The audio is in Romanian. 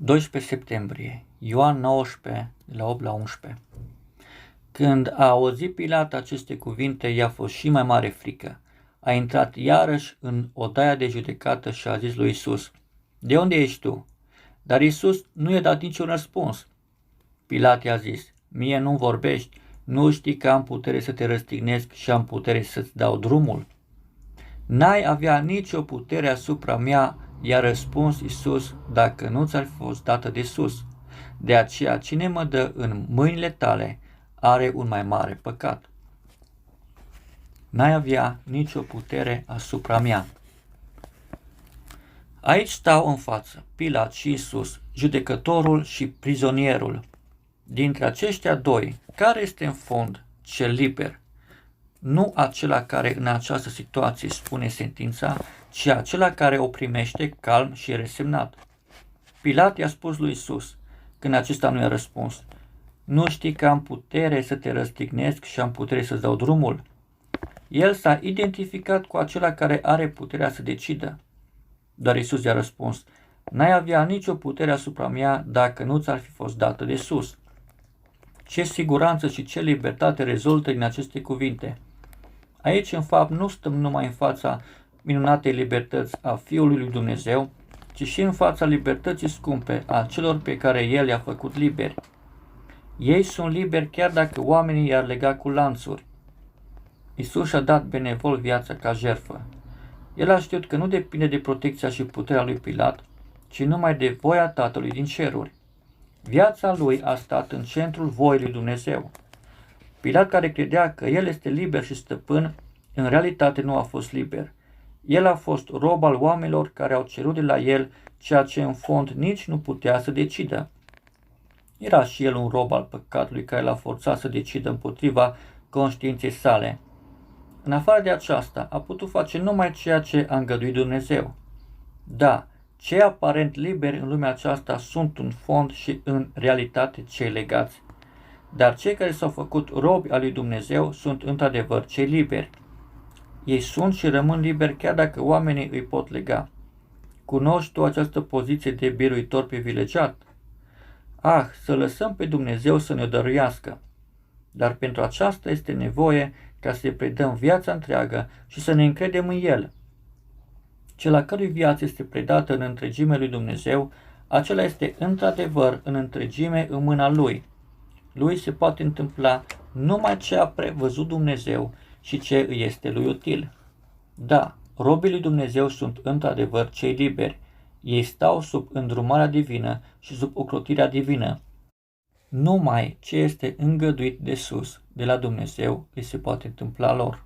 12 septembrie, Ioan 19, de la 8 la 11. Când a auzit Pilat aceste cuvinte, i-a fost și mai mare frică. A intrat iarăși în odaia de judecată și a zis lui Iisus: „De unde ești tu?” Dar Iisus nu i-a dat niciun răspuns. Pilat i-a zis: „Mie nu vorbești? Nu știi că am putere să te răstignesc și am putere să-ți dau drumul?” „N-ai avea nicio putere asupra mea”, i-a răspuns Iisus, „dacă nu ți-ar fi fost dată de sus. De aceea cine mă dă în mâinile tale are un mai mare păcat.” N-ai avea nicio putere asupra mea. Aici stau în față Pilat și Iisus, judecătorul și prizonierul. Dintre aceștia doi, care este în fond cel liber? Nu acela care în această situație spune sentința, ci acela care o primește calm și resemnat. Pilat i-a spus lui Iisus, când acesta nu i-a răspuns: „Nu știi că am putere să te răstignesc și am putere să-ți dau drumul?” El s-a identificat cu acela care are puterea să decidă. Dar Iisus i-a răspuns: „N-ai avea nicio putere asupra mea dacă nu ți-ar fi fost dată de sus.” Ce siguranță și ce libertate rezultă din aceste cuvinte! Aici, în fapt, nu stăm numai în fața minunatei libertăți a Fiului lui Dumnezeu, ci și în fața libertății scumpe a celor pe care El i-a făcut liberi. Ei sunt liberi chiar dacă oamenii i-ar lega cu lanțuri. Iisus și-a dat benevol viața ca jertfă. El a știut că nu depinde de protecția și puterea lui Pilat, ci numai de voia Tatălui din ceruri. Viața lui a stat în centrul voii lui Dumnezeu. Pilat, care credea că el este liber și stăpân, în realitate nu a fost liber. El a fost rob al oamenilor care au cerut de la el ceea ce în fond nici nu putea să decidă. Era și el un rob al păcatului care l-a forțat să decidă împotriva conștiinței sale. În afară de aceasta, a putut face numai ceea ce a îngăduit Dumnezeu. Da, cei aparent liberi în lumea aceasta sunt în fond și în realitate cei legați. Dar cei care s-au făcut robi al lui Dumnezeu sunt într-adevăr cei liberi. Ei sunt și rămân liberi chiar dacă oamenii îi pot lega. Cunoști tu această poziție de biruitor privilegiat? Ah, să lăsăm pe Dumnezeu să ne dăruiască! Dar pentru aceasta este nevoie ca să-i predăm viața întreagă și să ne încredem în El. Cel a cărui viață este predată în întregime lui Dumnezeu, acela este într-adevăr în întregime în mâna Lui. Lui se poate întâmpla numai ce a prevăzut Dumnezeu și ce îi este lui util. Da, robii lui Dumnezeu sunt într-adevăr cei liberi. Ei stau sub îndrumarea divină și sub ocrotirea divină. Numai ce este îngăduit de sus, de la Dumnezeu, îi se poate întâmpla lor.